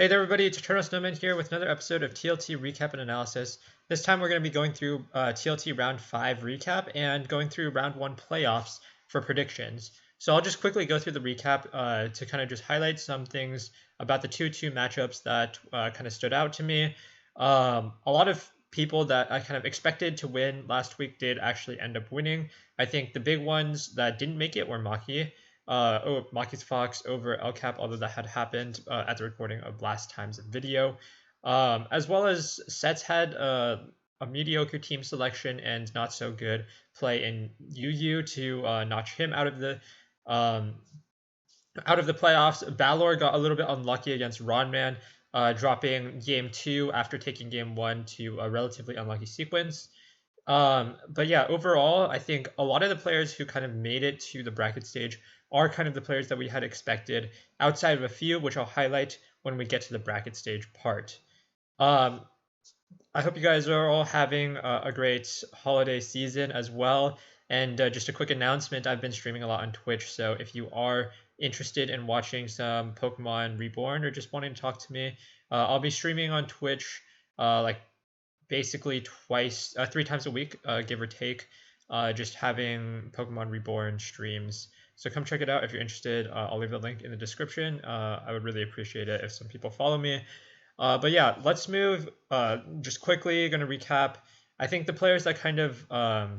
Hey there everybody, it's EternalSnowman here with another episode of TLT Recap and Analysis. This time we're going to be going through TLT Round 5 recap and going through Round 1 playoffs for predictions. So I'll just quickly go through the recap to kind of just highlight some things about the 2-2 matchups that kind of stood out to me. A lot of people that I kind of expected to win last week did actually end up winning. I think the big ones that didn't make it were Maki. Maki's Fox over LCAP, although that had happened at the recording of last time's video. As well as Sets had a mediocre team selection and not so good play in UU to notch him out of the playoffs. Balor got a little bit unlucky against Ronman, dropping game 2 after taking game 1 to a relatively unlucky sequence. But yeah, overall, I think a lot of the players who kind of made it to the bracket stage are kind of the players that we had expected, outside of a few, which I'll highlight when we get to the bracket stage part. I hope you guys are all having a great holiday season as well. And just a quick announcement, I've been streaming a lot on Twitch, so if you are interested in watching some Pokemon Reborn or just wanting to talk to me, I'll be streaming on Twitch like basically 3 times a week, give or take, just having Pokemon Reborn streams. So come check it out if you're interested. I'll leave the link in the description. I would really appreciate it if some people follow me. But yeah, let's move just quickly. Going to recap. I think the players that kind of are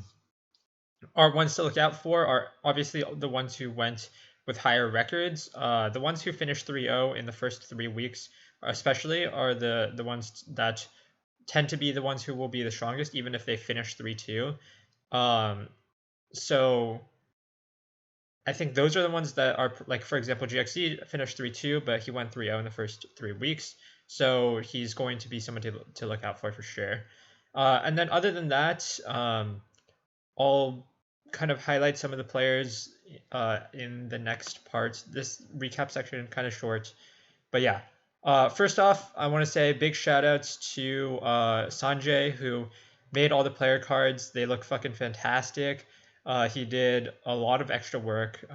ones to look out for are obviously the ones who went with higher records. The ones who finished 3-0 in the first 3 weeks, especially, are the ones that tend to be the ones who will be the strongest, even if they finish 3-2. So I think those are the ones that are, like, for example, GXC finished 3-2, but he went 3-0 in the first 3 weeks. So he's going to be someone to look out for sure. And then other than that, I'll kind of highlight some of the players in the next part. This recap section is kind of short, but yeah. First off, I want to say big shout outs to SANJAY, who made all the player cards. They look fucking fantastic. He did a lot of extra work,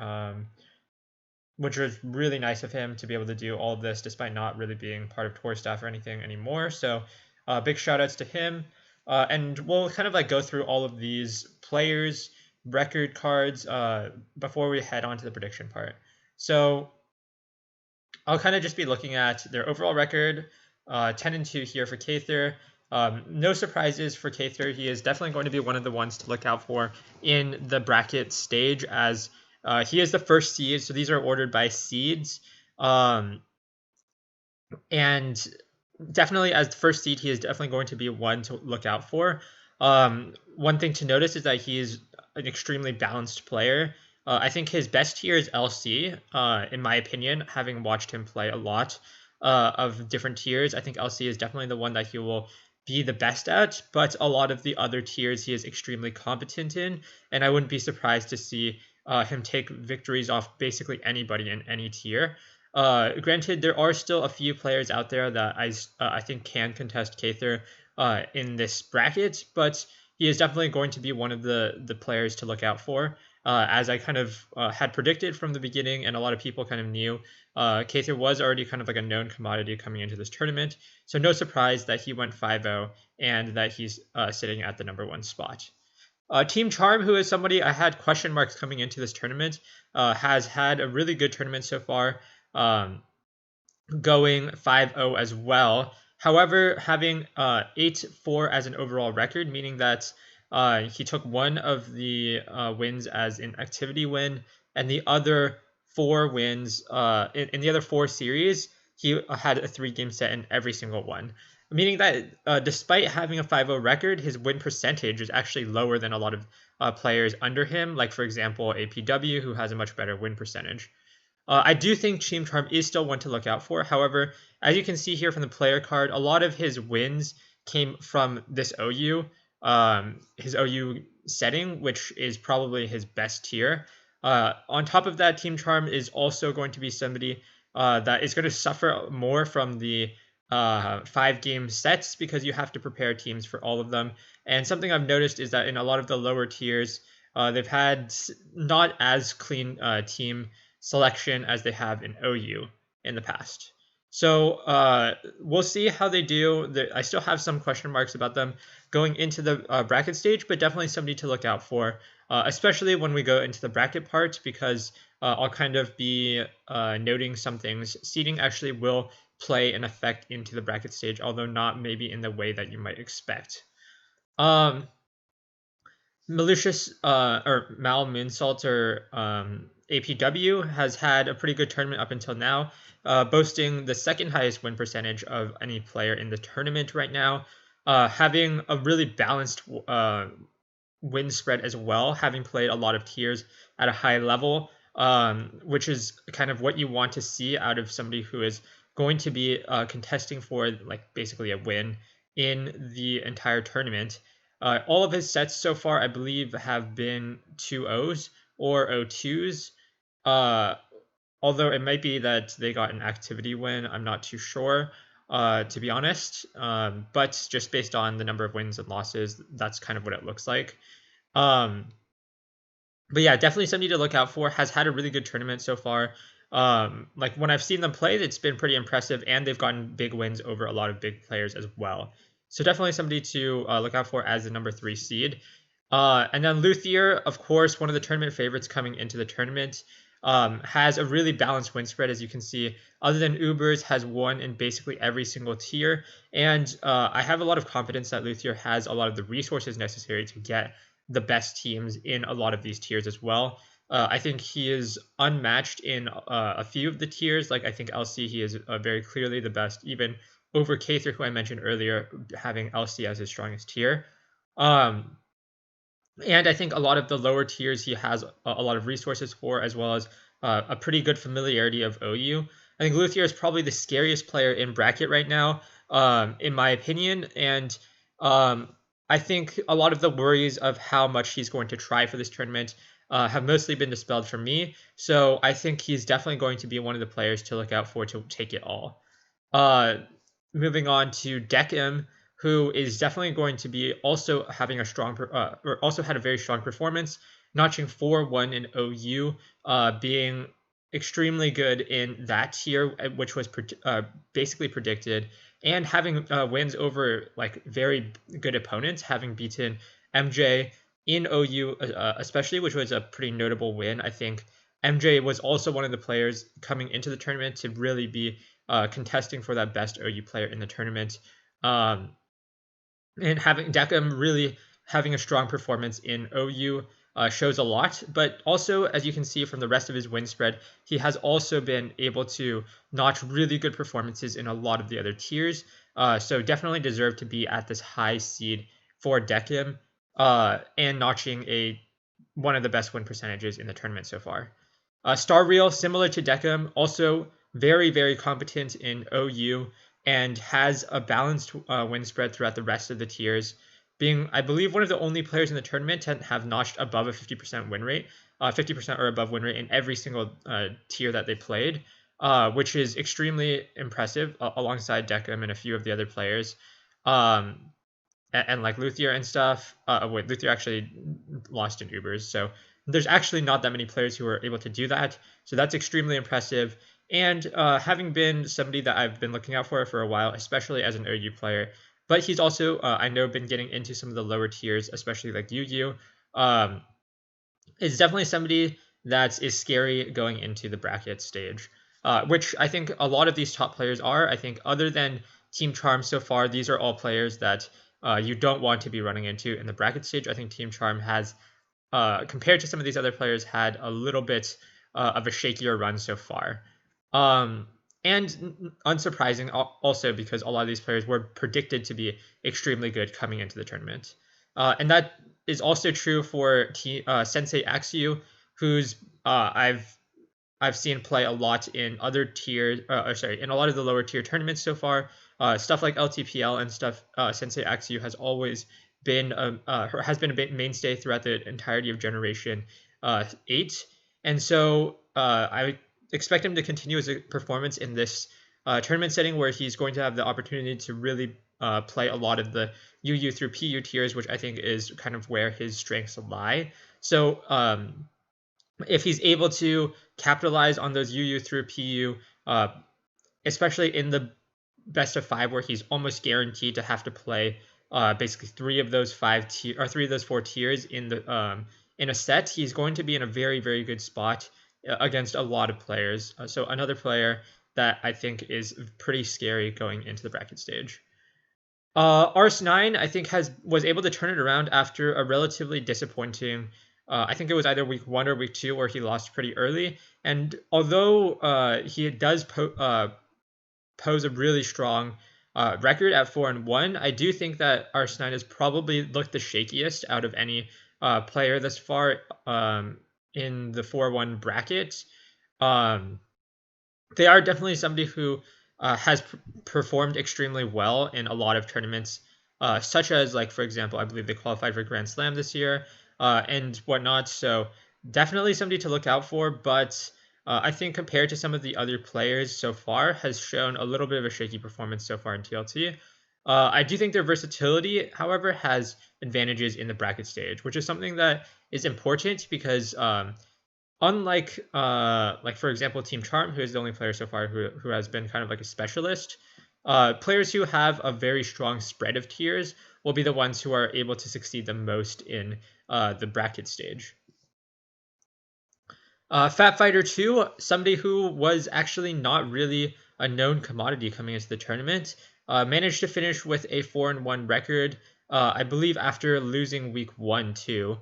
which was really nice of him to be able to do all of this despite not really being part of tour staff or anything anymore. So big shout outs to him. And we'll kind of like go through all of these players' record cards before we head on to the prediction part. So I'll kind of just be looking at their overall record, 10-2 here for Kather. No surprises for Kather. He is definitely going to be one of the ones to look out for in the bracket stage, as he is the first seed. So these are ordered by seeds. And definitely as the first seed, he is definitely going to be one to look out for. One thing to notice is that he is an extremely balanced player. I think his best tier is LC, in my opinion, having watched him play a lot of different tiers. I think LC is definitely the one that he will be the best at, but a lot of the other tiers he is extremely competent in, and I wouldn't be surprised to see him take victories off basically anybody in any tier. Granted, there are still a few players out there that I think can contest Kather in this bracket, but he is definitely going to be one of the players to look out for. As I kind of had predicted from the beginning, and a lot of people kind of knew, Kather was already kind of like a known commodity coming into this tournament. So no surprise that he went 5-0 and that he's sitting at the number 1 spot. Team Charm, who is somebody I had question marks coming into this tournament, has had a really good tournament so far, going 5-0 as well. However, having 8-4 as an overall record, meaning that he took one of the wins as an activity win, and the other 4 wins in the other 4 series, he had a 3-game set in every single one. Meaning that despite having a 5-0 record, his win percentage is actually lower than a lot of players under him, like, for example, APW, who has a much better win percentage. I do think Team Charm is still one to look out for. However, as you can see here from the player card, a lot of his wins came from this OU, his OU setting, which is probably his best tier. On top of that, Team Charm is also going to be somebody that is going to suffer more from the 5-game sets, because you have to prepare teams for all of them. And something I've noticed is that in a lot of the lower tiers, they've had not as clean team selection as they have in OU in the past. So we'll see how they do. I still have some question marks about them going into the bracket stage, but definitely somebody to look out for, especially when we go into the bracket part, because I'll kind of be noting some things. Seeding actually will play an effect into the bracket stage, although not maybe in the way that you might expect. Malicious or Mal Moonsault or APW has had a pretty good tournament up until now, boasting the second highest win percentage of any player in the tournament right now, having a really balanced win spread as well, having played a lot of tiers at a high level, which is kind of what you want to see out of somebody who is going to be contesting for like basically a win in the entire tournament. All of his sets so far, I believe, have been 2-0s or 0-2s. Although it might be that they got an activity win, I'm not too sure, to be honest. But just based on the number of wins and losses, that's kind of what it looks like. Um, but yeah, definitely somebody to look out for. Has had a really good tournament so far. Like when I've seen them play, it's been pretty impressive, and they've gotten big wins over a lot of big players as well. So definitely somebody to look out for as the number 3 seed. And then Luthier, of course, one of the tournament favorites coming into the tournament, has a really balanced win spread, as you can see. Other than Ubers, has won in basically every single tier. And I have a lot of confidence that Luthier has a lot of the resources necessary to get the best teams in a lot of these tiers as well. I think he is unmatched in a few of the tiers. Like I think LC, he is very clearly the best, even over Kather, who I mentioned earlier, having LC as his strongest tier. And I think a lot of the lower tiers he has a lot of resources for, as well as a pretty good familiarity of OU. I think Luthier is probably the scariest player in bracket right now, in my opinion. And I think a lot of the worries of how much he's going to try for this tournament have mostly been dispelled for me. So I think he's definitely going to be one of the players to look out for to take it all. Uh, Moving on to Decim, who is definitely going to be also having a strong, or also had a very strong performance, notching 4-1 in OU, being extremely good in that tier, which was basically predicted, and having wins over like very good opponents, having beaten MJ in OU, especially, which was a pretty notable win. I think MJ was also one of the players coming into the tournament to really be contesting for that best OU player in the tournament. And having Decim really having a strong performance in OU shows a lot. But also, as you can see from the rest of his win spread, he has also been able to notch really good performances in a lot of the other tiers. So definitely deserve to be at this high seed for Decim, and notching one of the best win percentages in the tournament so far. Star Real, similar to Decim, also very, very competent in OU and has a balanced win spread throughout the rest of the tiers, being, I believe, one of the only players in the tournament to have notched above a 50% win rate, 50% or above win rate in every single tier that they played, which is extremely impressive alongside Decim and a few of the other players. And like Luthier and stuff. Wait, Luthier actually lost in Ubers, so there's actually not that many players who are able to do that. So that's extremely impressive. And having been somebody that I've been looking out for a while, especially as an OU player, but he's also I know been getting into some of the lower tiers, especially like UU. Is definitely somebody that is scary going into the bracket stage, which I think a lot of these top players are. I think other than Team Charm so far, these are all players that you don't want to be running into in the bracket stage. I think Team Charm has, compared to some of these other players, had a little bit of a shakier run so far. And unsurprising also because a lot of these players were predicted to be extremely good coming into the tournament. And that is also true for Sensei Axu, who's I've seen play a lot in other tiers, in a lot of the lower tier tournaments so far. Stuff like LTPL and stuff. Sensei Axu has always been has been a mainstay throughout the entirety of Generation 8, and so I expect him to continue his performance in this tournament setting where he's going to have the opportunity to really play a lot of the UU through PU tiers, which I think is kind of where his strengths lie. So if he's able to capitalize on those UU through PU especially in the best of 5 where he's almost guaranteed to have to play basically 3 of those 4 tiers in a set. He's going to be in a very, very good spot against a lot of players. So another player that I think is pretty scary going into the bracket stage. Ars9, I think, was able to turn it around after a relatively disappointing. I think it was either week 1 or week 2 where he lost pretty early. And although he does pose a really strong record at 4-1, I do think that Ars9 has probably looked the shakiest out of any player thus far in the 4-1 bracket. They are definitely somebody who has performed extremely well in a lot of tournaments, such as, like, for example, I believe they qualified for Grand Slam this year and whatnot. So definitely somebody to look out for. But I think compared to some of the other players so far, has shown a little bit of a shaky performance so far in TLT. I do think their versatility, however, has advantages in the bracket stage, which is something that is important because unlike like for example Team Charm, who is the only player so far who has been kind of like a specialist, players who have a very strong spread of tiers will be the ones who are able to succeed the most in the bracket stage. Fat Fighter 2, somebody who was actually not really a known commodity coming into the tournament, managed to finish with a 4-1 record, I believe after losing week 1 too,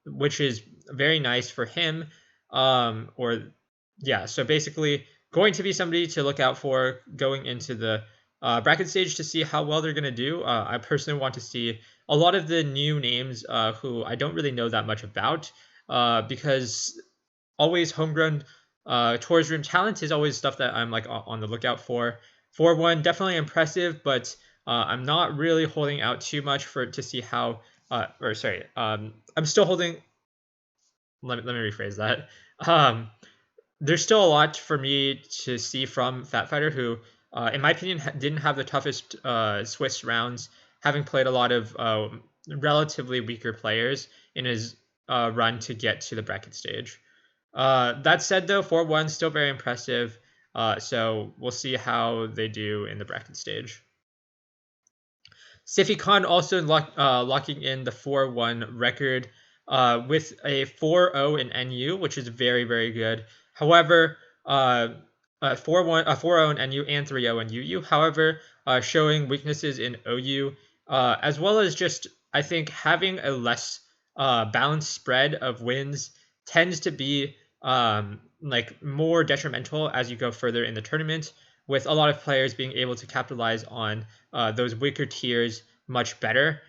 which is very nice for him. So basically going to be somebody to look out for going into the bracket stage to see how well they're going to do. I personally want to see a lot of the new names who I don't really know that much about, because always homegrown tours room talent is always stuff that I'm like on the lookout for. 4-1, definitely impressive, but I'm not really holding out too much to see how. I'm still holding. Let me rephrase that. There's still a lot for me to see from Fat Fighter, who, in my opinion, didn't have the toughest Swiss rounds, having played a lot of relatively weaker players in his run to get to the bracket stage. That said, though, 4-1 still very impressive. So we'll see how they do in the bracket stage. Sifikon also locking in the 4-1 record with a 4-0 in NU, which is very, very good. However, 4-0 in NU and 3-0 in UU. However, showing weaknesses in OU, as well as just, I think, having a less balanced spread of wins tends to be like more detrimental as you go further in the tournament, with a lot of players being able to capitalize on those weaker tiers much better.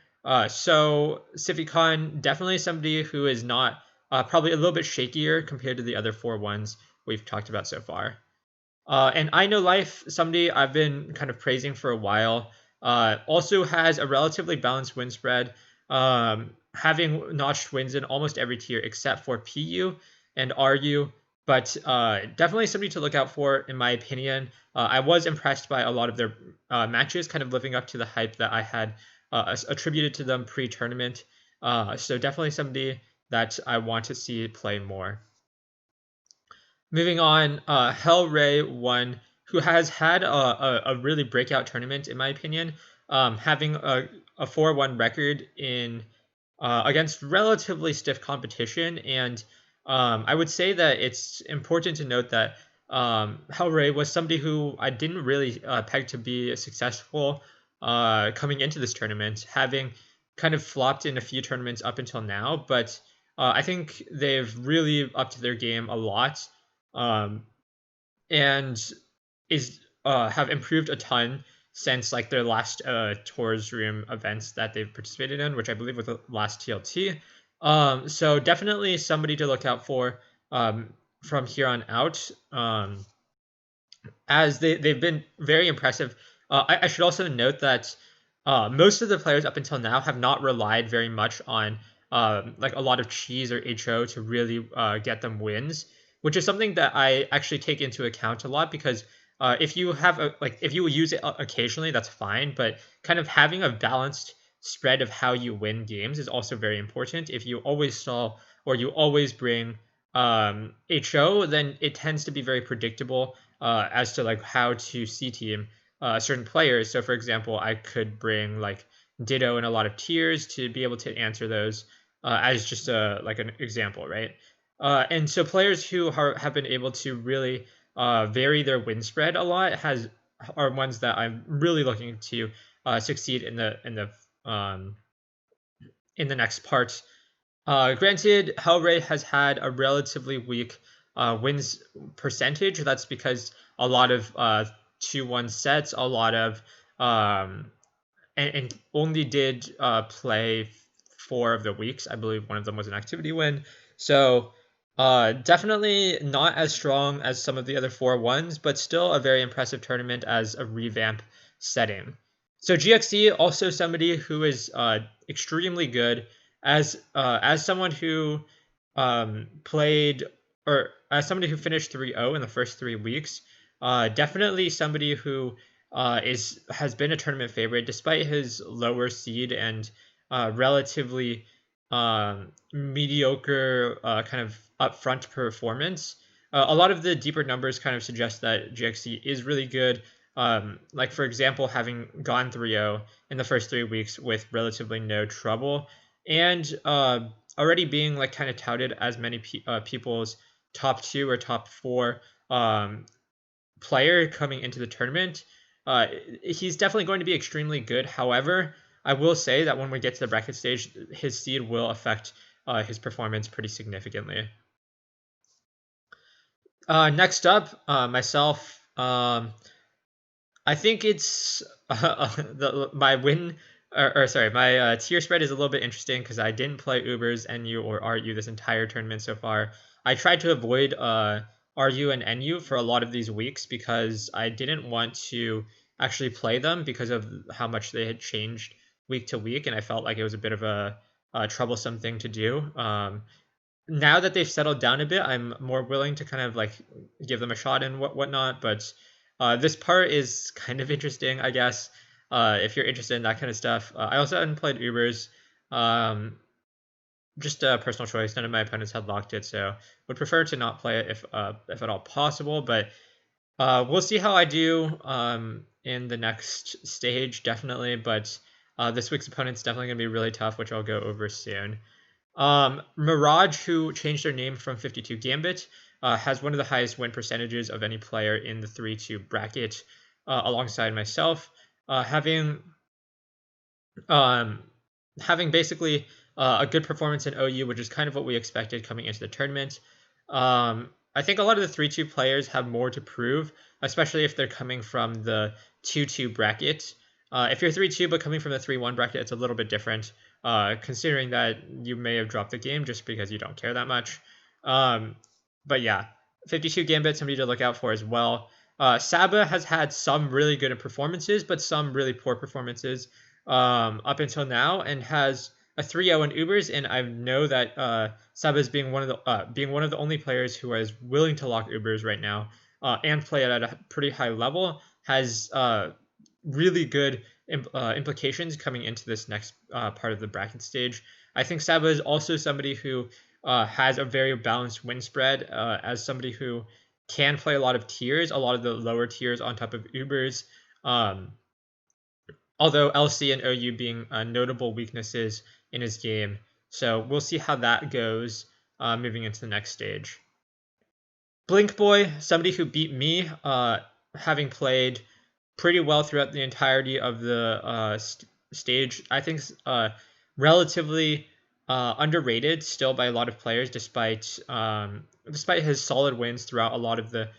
So Sifikon, definitely somebody who is not probably a little bit shakier compared to the other 4-1s we've talked about so far. And I Know Life, somebody I've been kind of praising for a while, also has a relatively balanced win spread, having notched wins in almost every tier except for PU and RU. But definitely somebody to look out for, in my opinion. I was impressed by a lot of their matches, kind of living up to the hype that I had attributed to them pre-tournament. So definitely somebody that I want to see play more. Moving on, Hellray 1, who has had a really breakout tournament, in my opinion, having a 4-1 record in against relatively stiff competition. And I would say that it's important to note that Hellray was somebody who I didn't really peg to be successful coming into this tournament, having kind of flopped in a few tournaments up until now. But I think they've really upped their game a lot, and have improved a ton since like their last tours room events that they've participated in, which I believe was the last TLT. So definitely somebody to look out for from here on out, as they've been very impressive. I should also note that most of the players up until now have not relied very much on like a lot of cheese or HO to really get them wins, which is something that I actually take into account a lot, because if you have if you use it occasionally, that's fine, but kind of having a balanced spread of how you win games is also very important. If you always stall or you always bring HO, then it tends to be very predictable as to like how to C team certain players. So for example, I could bring like Ditto in a lot of tiers to be able to answer those as just a like an example, right? And so players who have been able to really vary their win spread a lot are ones that I'm really looking to succeed um, in the next part. Granted, Hellray has had a relatively weak wins percentage. That's because a lot of 2-1 sets, a lot of um, and only did play 4 of the weeks. I believe one of them was an activity win. So definitely not as strong as some of the other 4-1s, but still a very impressive tournament as a revamp setting. So GXC also somebody who is extremely good as someone who played or as somebody who finished 3-0 in the first 3 weeks. Definitely somebody who is has been a tournament favorite despite his lower seed and relatively mediocre kind of upfront performance. A lot of the deeper numbers kind of suggest that GXC is really good. Like for example, having gone 3-0 in the first 3 weeks with relatively no trouble, and already being like kind of touted as many people's top 2 or top 4 player coming into the tournament. He's definitely going to be extremely good. However, I will say that when we get to the bracket stage, his seed will affect his performance pretty significantly. Next up, myself. I think it's my win, or sorry, my tier spread is a little bit interesting because I didn't play Ubers, NU, or RU this entire tournament so far. I tried to avoid RU and NU for a lot of these weeks because I didn't want to actually play them because of how much they had changed week to week, and I felt like it was a bit of a troublesome thing to do. Now that they've settled down a bit, I'm more willing to kind of like give them a shot and whatnot. But this part is kind of interesting, I guess. If you're interested in that kind of stuff, I also hadn't played Ubers. Just a personal choice. None of my opponents had locked it, so would prefer to not play it if at all possible. But we'll see how I do in the next stage, definitely. But this week's opponent's definitely gonna be really tough, which I'll go over soon. Mirage, who changed their name from 52 Gambit, has one of the highest win percentages of any player in the 3-2 bracket, alongside myself, um, having basically a good performance in OU, which is kind of what we expected coming into the tournament. I think a lot of the 3-2 players have more to prove, especially if they're coming from the 2-2 bracket. If you're 3-2 but coming from the 3-1 bracket, it's a little bit different, considering that you may have dropped the game just because you don't care that much. But yeah, 52 Gambit, somebody to look out for as well. Saba has had some really good performances, but some really poor performances up until now, and has a 3-0 in Ubers. And I know that Saba is being one of the only players who is willing to lock Ubers right now and play it at a pretty high level. Has really good implications coming into this next part of the bracket stage. I think Saba is also somebody who has a very balanced win spread as somebody who can play a lot of tiers, a lot of the lower tiers on top of Ubers. Although LC and OU being notable weaknesses in his game. So we'll see how that goes moving into the next stage. BlinkBoy, somebody who beat me, having played pretty well throughout the entirety of the stage. I think relatively underrated still by a lot of players, despite his solid wins throughout a lot of the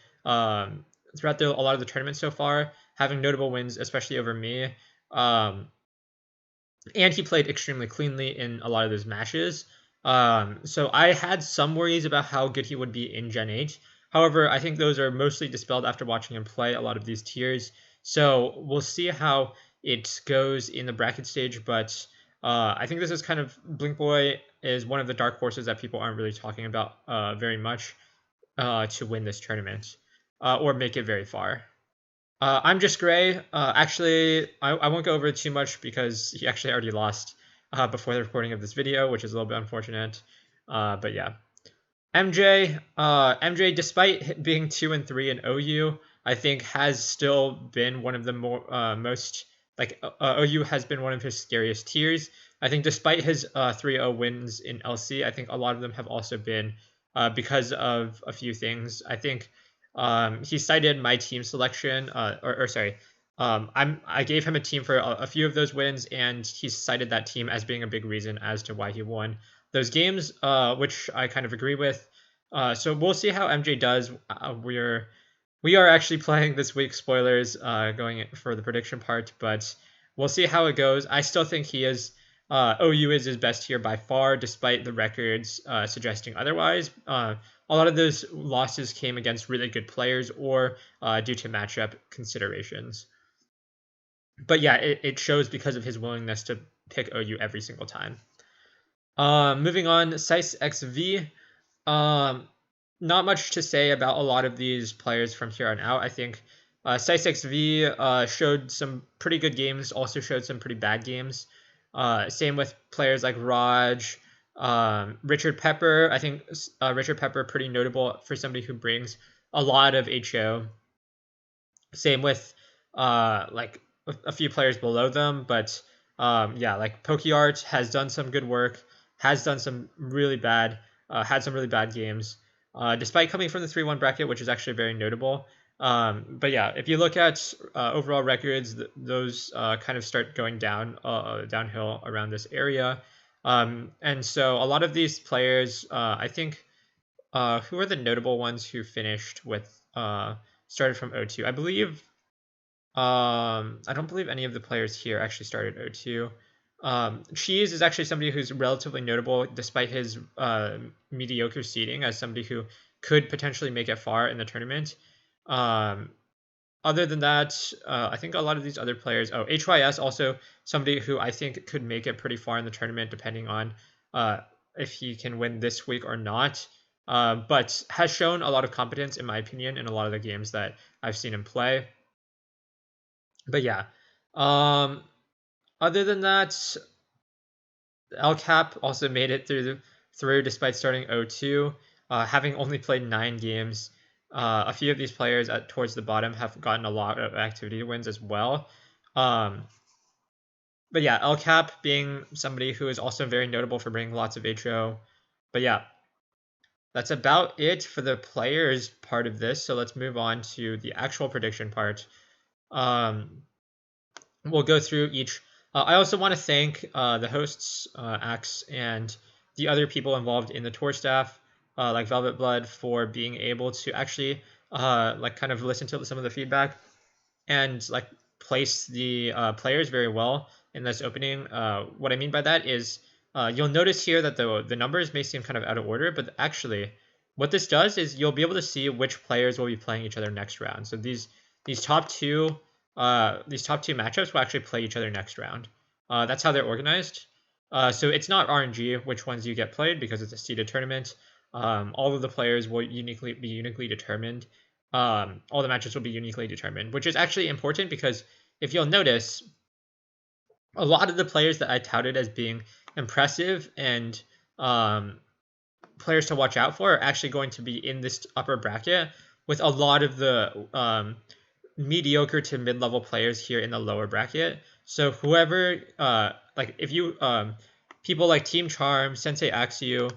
tournament so far, having notable wins, especially over me. And he played extremely cleanly in a lot of those matches. So I had some worries about how good he would be in Gen 8. However, I think those are mostly dispelled after watching him play a lot of these tiers. So we'll see how it goes in the bracket stage. But I think this is kind of BlinkBoy is one of the dark horses that people aren't really talking about very much to win this tournament or make it very far. I'm just Gray. Actually, I won't go over it too much because he actually already lost before the recording of this video, which is a little bit unfortunate. But yeah. MJ, despite being 2-3 in OU, I think has still been one of the most like OU has been one of his scariest tiers. I think despite his 3-0 wins in LC, I think a lot of them have also been because of a few things. I think he cited my team selection, or sorry, I gave him a team for a few of those wins, and he cited that team as being a big reason as to why he won those games, which I kind of agree with. So we'll see how MJ does. We are actually playing this week. Spoilers, going for the prediction part, but we'll see how it goes. I still think he is. OU is his best here by far, despite the records suggesting otherwise. A lot of those losses came against really good players or due to matchup considerations. But yeah, it shows because of his willingness to pick OU every single time. Moving on, Sice XV. Not much to say about a lot of these players from here on out. I think Sice XV showed some pretty good games, also showed some pretty bad games. Same with players like Raj, Richard Pepper. I think Richard Pepper pretty notable for somebody who brings a lot of HO. Same with like a few players below them, but yeah, like PokeArt has done some good work, has done some really bad, had some really bad games, despite coming from the 3-1 bracket, which is actually very notable. But yeah, if you look at overall records, those kind of start going downhill around this area. And so a lot of these players, I think, who are the notable ones who finished with started from O2? I believe I don't believe any of the players here actually started O2. Cheese is actually somebody who's relatively notable despite his mediocre seeding as somebody who could potentially make it far in the tournament. Other than that, I think a lot of these other players. Oh, HYS also somebody who I think could make it pretty far in the tournament, depending on if he can win this week or not. But has shown a lot of competence, in my opinion, in a lot of the games that I've seen him play. But yeah, other than that, LCAP also made it through despite starting 0-2, having only played 9 games. A few of these players towards the bottom have gotten a lot of activity wins as well. But yeah, LCAP being somebody who is also very notable for bringing lots of HO. But yeah, that's about it for the players part of this. So let's move on to the actual prediction part. We'll go through each. I also want to thank the hosts, Axe, and the other people involved in the tour staff, like Velvet Blood, for being able to actually like kind of listen to some of the feedback and like place the players very well in this opening. What I mean by that is you'll notice here that the numbers may seem kind of out of order, but actually what this does is you'll be able to see which players will be playing each other next round. So these top two matchups will actually play each other next round. That's how they're organized. So it's not RNG which ones you get played because it's a seeded tournament. All of the players will be uniquely determined. All the matches will be uniquely determined, which is actually important because if you'll notice, a lot of the players that I touted as being impressive and players to watch out for are actually going to be in this upper bracket, with a lot of the mediocre to mid-level players here in the lower bracket. So whoever like if you people like Team Charm, Sensei Axio,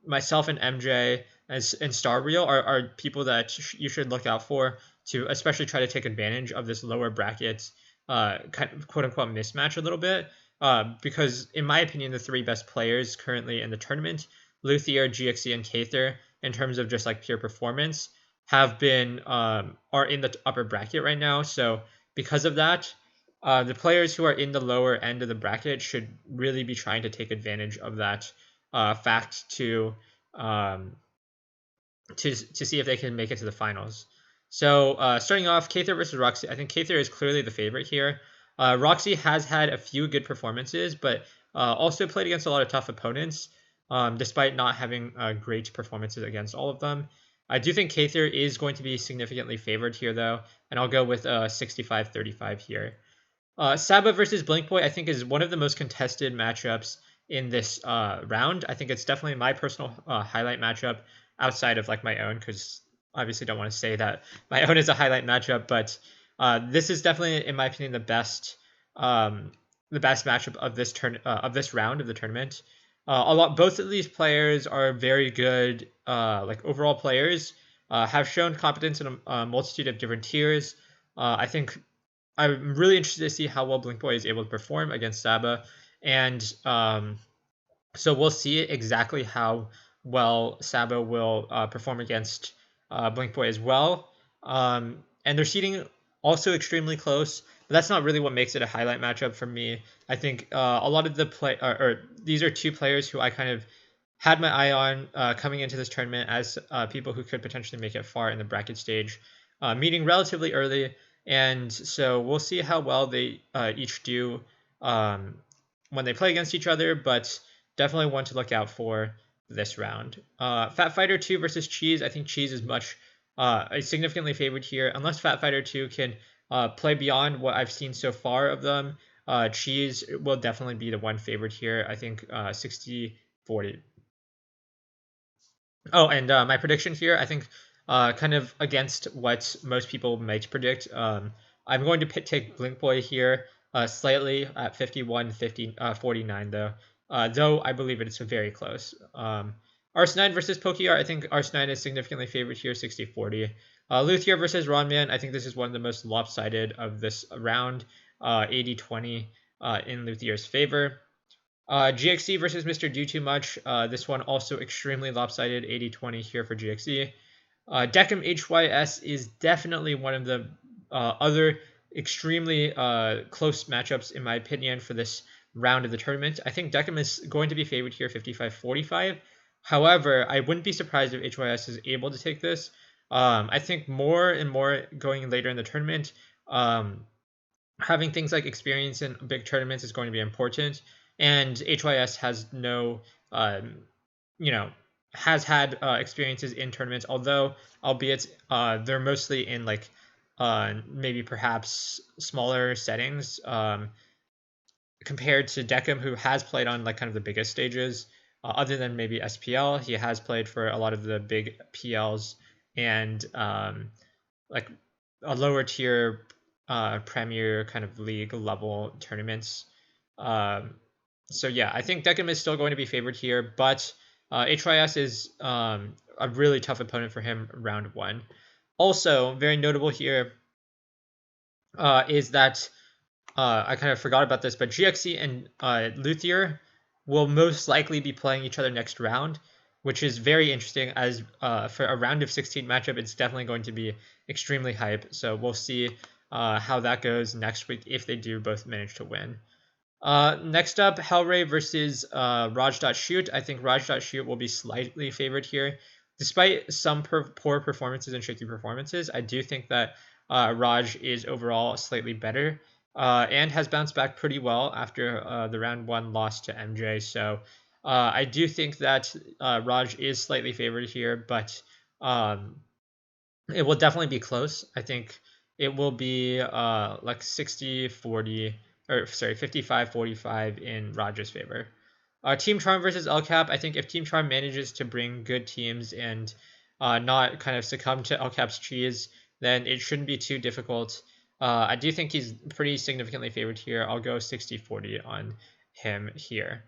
myself and MJ and Star Real are people that you should look out for to especially try to take advantage of this lower bracket kind of quote unquote mismatch a little bit. Because in my opinion, the 3 best players currently in the tournament, Luthier, GXE, and Kather, in terms of just like pure performance, have been are in the upper bracket right now. So because of that, the players who are in the lower end of the bracket should really be trying to take advantage of that fact to see if they can make it to the finals. So starting off, Kather versus Roxy. I think Kather is clearly the favorite here. Roxy has had a few good performances, but also played against a lot of tough opponents, despite not having great performances against all of them. I do think Kather is going to be significantly favored here, though, and I'll go with 65-35 here. Saba versus BlinkBoy, I think, is one of the most contested matchups in this round. I think it's definitely my personal highlight matchup outside of like my own, because obviously don't want to say that my own is a highlight matchup, but this is definitely, in my opinion, the best matchup of this of this round of the tournament. Both of these players are very good, like overall players. Have shown competence in a multitude of different tiers. I think I'm really interested to see how well BLINKBOY is able to perform against Saba, and so we'll see exactly how well Saba will perform against BLINKBOY as well. And their seeding also extremely close, but that's not really what makes it a highlight matchup for me. I think a lot of the or these are two players who I kind of had my eye on coming into this tournament as people who could potentially make it far in the bracket stage, meeting relatively early. And so we'll see how well they each do um, when they play against each other, but definitely one to look out for this round. Fat Fighter 2 versus Cheese. I think Cheese is much significantly favored here. Unless Fat Fighter 2 can play beyond what I've seen so far of them, Cheese will definitely be the one favored here. I think 60-40. Oh, and my prediction here, I think kind of against what most people might predict. I'm going to take BLINKBOY here slightly at 51-49 though I believe it's very close. Arsenine versus Pokiar, I think Arsenine is significantly favored here, 60-40. Luthier versus Ronman, I think this is one of the most lopsided of this round, 80-20 in Luthier's favor. GXC versus Mr. Do Too Much. This one also extremely lopsided, 80-20 here for GXC. Deckham HYS is definitely one of the other extremely close matchups, in my opinion, for this round of the tournament. I think Deckham is going to be favored here, 55-45. However, I wouldn't be surprised if HYS is able to take this. I think more and more going later in the tournament, having things like experience in big tournaments is going to be important. And HYS has no, you know, has had experiences in tournaments, although albeit they're mostly in like maybe perhaps smaller settings compared to Deckham, who has played on like kind of the biggest stages. Other than maybe SPL, he has played for a lot of the big PLs and like a lower tier Premier kind of league level tournaments. So yeah, I think Deckham is still going to be favored here, but HYS is a really tough opponent for him round one. Also, very notable here is that I kind of forgot about this, but GXC and Luthier will most likely be playing each other next round, which is very interesting as for a round of 16 matchup, it's definitely going to be extremely hype. So we'll see how that goes next week if they do both manage to win. Next up, Hellray versus Raj.Shoot. I think Raj.Shoot will be slightly favored here. Despite some poor performances and shaky performances, I do think that Raj is overall slightly better and has bounced back pretty well after the round one loss to MJ. So I do think that Raj is slightly favored here, but it will definitely be close. I think it will be like 60-40, or sorry, 55-45 in Raj's favor. Team Charm versus LCAP. I think if Team Charm manages to bring good teams and not kind of succumb to LCAP's cheese, then it shouldn't be too difficult. I do think he's pretty significantly favored here. I'll go 60-40 on him here.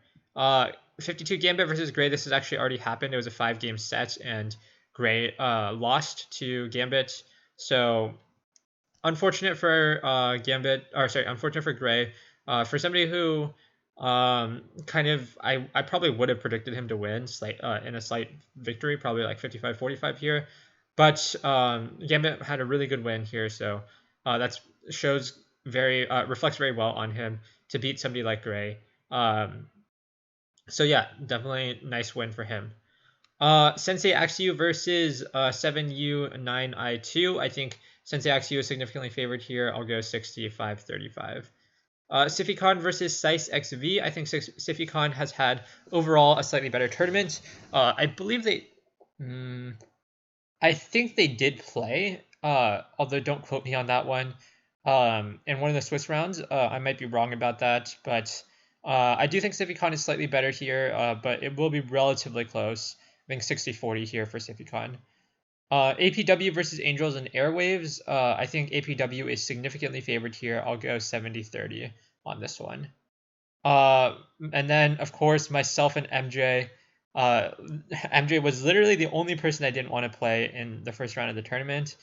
52 Gambit versus Gray. This has actually already happened. It was a 5-game set, and Gray lost to Gambit. So unfortunate for Gambit, or sorry, unfortunate for Gray. For somebody who kind of I probably would have predicted him to win in a slight victory, probably like 55-45 here. But Gambit had a really good win here, so that shows reflects very well on him to beat somebody like Gray. So yeah, definitely nice win for him. Sensei Axu versus 7U9I2. I think Sensei Axu is significantly favored here. I'll go 65-35. Sifikon versus Sice XV. I think Sifikon has had overall a slightly better tournament. I believe they... I think they did play, although don't quote me on that one. In one of the Swiss rounds, I might be wrong about that, but I do think Sifikon is slightly better here, but it will be relatively close. I think 60-40 here for Sifikon. APW versus Angels and Airwaves. I think APW is significantly favored here. I'll go 70-30 on this one. And then, of course, myself and MJ. MJ was literally the only person I didn't want to play in the first round of the tournament.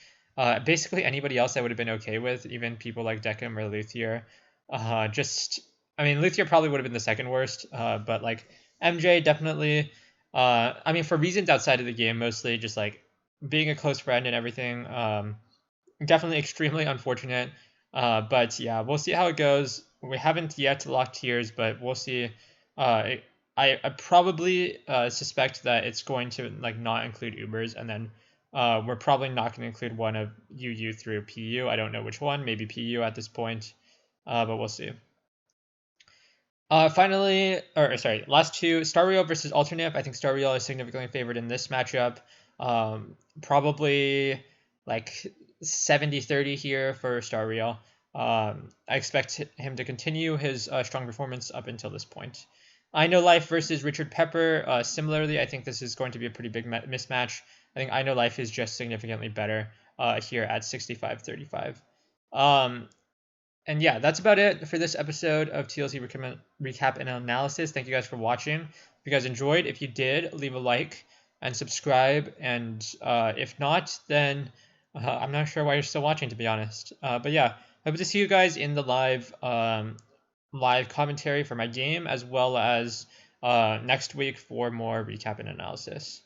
Basically, anybody else I would have been okay with, even people like Deckham or Luthier. I mean, Luthier probably would have been the second worst, but like MJ definitely. I mean, for reasons outside of the game, mostly just like being a close friend and everything. Definitely extremely unfortunate. But yeah, we'll see how it goes. We haven't yet locked tiers, but we'll see. I probably suspect that it's going to like not include Ubers, and then we're probably not going to include one of UU through PU. I don't know which one, maybe PU at this point, but we'll see. Finally, or sorry, last two, Star Real versus Alternate. I think Star Real is significantly favored in this matchup. Probably like 70-30 here for Star Real. I expect him to continue his strong performance up until this point. I Know Life versus Richard Pepper. Similarly, I think this is going to be a pretty big mismatch. I think I Know Life is just significantly better here at 65-35. And yeah, that's about it for this episode of TLC Recap and Analysis. Thank you guys for watching. If you guys enjoyed, if you did, leave a like and subscribe. And if not, then I'm not sure why you're still watching, to be honest. But yeah, hope to see you guys in the live commentary for my game, as well as next week for more recap and analysis.